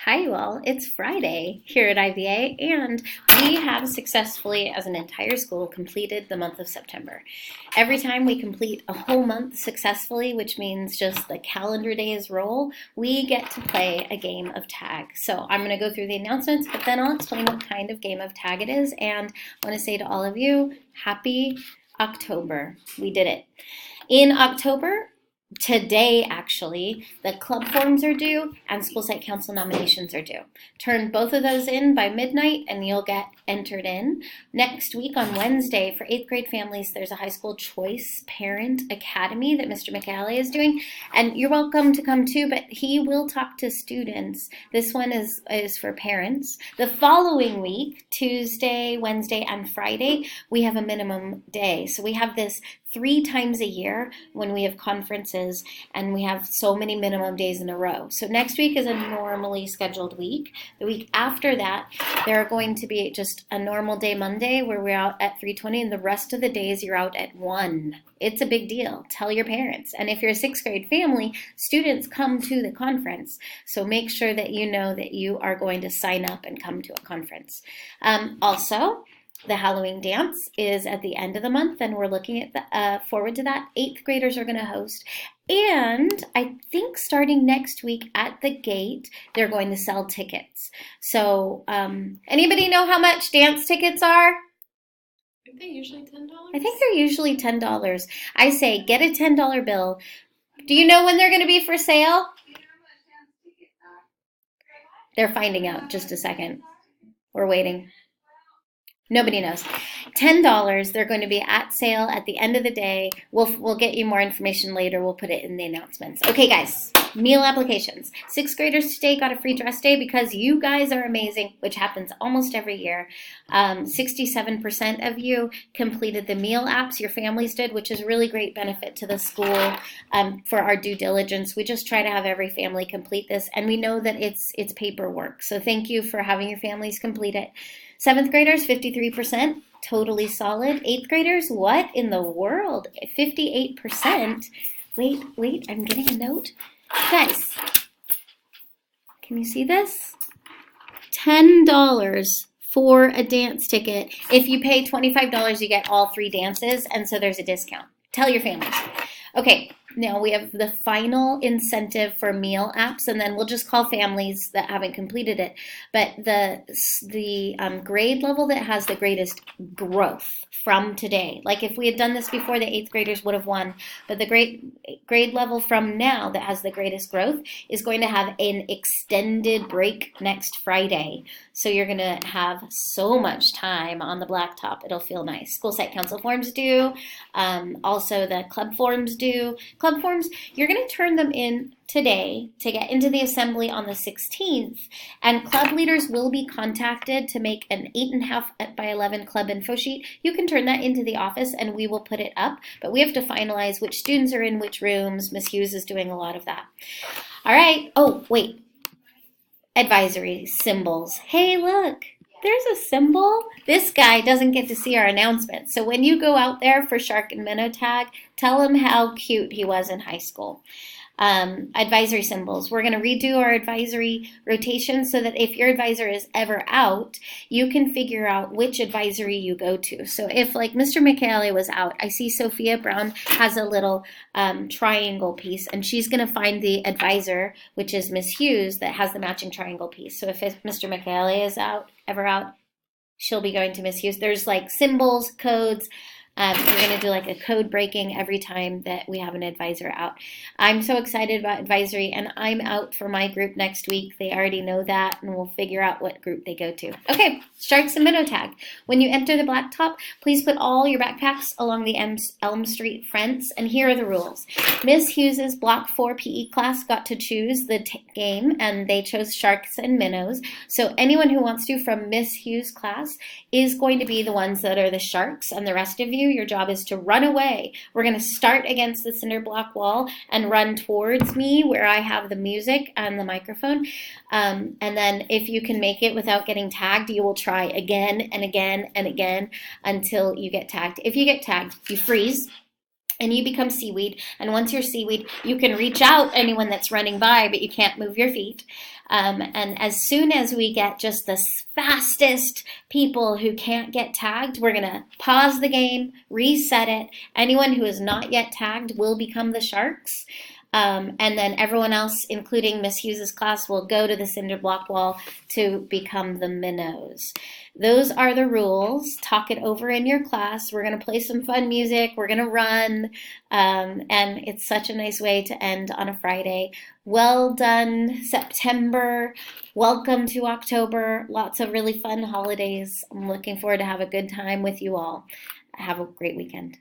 Hi, you all. It's Friday here at IVA, and we have successfully, as an entire school, completed the month of September. Every time we complete a whole month successfully, which means just the calendar days roll, we get to play a game of tag. So I'm going to go through the announcements, but then I'll explain what kind of game of tag it is. And I want to say to all of you, happy October. We did it. In October, today actually, the club forms are due and school site council nominations are due. Turn both of those in by midnight and you'll get entered in. Next week on Wednesday for 8th grade families, there's a high school choice parent academy that Mr. Michele is doing, and you're welcome to come too, but he will talk to students. This one is for parents. The following week, Tuesday, Wednesday, and Friday, we have a minimum day. So we have this 3 times a year when we have conferences, and we have so many minimum days in a row. So next week is a normally scheduled week. The week after that, there are going to be just a normal day Monday where we're out at 3:20, and the rest of the days you're out at 1. It's a big deal. Tell your parents. And if you're a 6th grade family, students come to the conference. So make sure that you know that you are going to sign up and come to a conference. Also, the Halloween dance is at the end of the month, and we're looking at forward to that. 8th graders are going to host. And I think starting next week at the gate, they're going to sell tickets. So anybody know how much dance tickets are? Aren't they usually $10? I think they're usually $10. I say get a $10 bill. Do you know when they're going to be for sale? They're finding out. Just a second. We're waiting. Nobody knows. $10. They're going to be at sale at the end of the day. We'll get you more information later. We'll put it in the announcements. Okay, guys. Meal applications. 6th graders today got a free dress day because you guys are amazing, which happens almost every year. 67% of you completed the meal apps. Your families did, which is a really great benefit to the school for our due diligence. We just try to have every family complete this, and we know that it's paperwork. So thank you for having your families complete it. 7th graders, 53%, totally solid. 8th graders, what in the world? 58%. Wait, I'm getting a note. Guys, can you see this? $10 for a dance ticket. If you pay $25, you get all 3 dances, and so there's a discount. Tell your families. Okay, now we have the final incentive for meal apps, and then we'll just call families that haven't completed it. But the grade level that has the greatest growth from today, like if we had done this before, the 8th graders would have won, but the grade level from now that has the greatest growth is going to have an extended break next Friday. So you're going to have so much time on the blacktop. It'll feel nice. School site council forms due. Also the club forms due. Club forms, you're going to turn them in today to get into the assembly on the 16th, and club leaders will be contacted to make an 8.5 by 11 club info sheet. You can turn that into the office and we will put it up, but we have to finalize which students are in which rooms. Ms. Hughes is doing a lot of that. All right. Oh, wait. Advisory symbols. Hey, look. There's a symbol. This guy doesn't get to see our announcements. So when you go out there for shark and minnow tag, tell him how cute he was in high school. Advisory symbols. We're going to redo our advisory rotation so that if your advisor is ever out, you can figure out which advisory you go to. So if like Mr. Michele was out, I see Sophia Brown has a little triangle piece, and she's going to find the advisor, which is Miss Hughes, that has the matching triangle piece. So if Mr. Michele is ever out, she'll be going to Miss Hughes. There's like symbols, codes. We're going to do like a code breaking every time that we have an advisor out. I'm so excited about advisory, and I'm out for my group next week. They already know that, and we'll figure out what group they go to. Okay, sharks and minnow tag. When you enter the blacktop, please put all your backpacks along the Elm Street fence, and here are the rules. Miss Hughes's Block 4 PE class got to choose the game, and they chose sharks and minnows. So anyone who wants to from Miss Hughes' class is going to be the ones that are the sharks, and the rest of you, your job is to run away. We're going to start against the cinder block wall and run towards me where I have the music and the microphone. And then if you can make it without getting tagged, you will try again and again and again until you get tagged. If you get tagged, you freeze and you become seaweed. And once you're seaweed, you can reach out anyone that's running by, but you can't move your feet. And as soon as we get just the fastest people who can't get tagged, we're going to pause the game, reset it. Anyone who is not yet tagged will become the sharks. And then everyone else, including Miss Hughes's class, will go to the cinder block wall to become the minnows. Those are the rules. Talk it over in your class. We're going to play some fun music. We're going to run. And it's such a nice way to end on a Friday. Well done, September. Welcome to October. Lots of really fun holidays. I'm looking forward to have a good time with you all. Have a great weekend.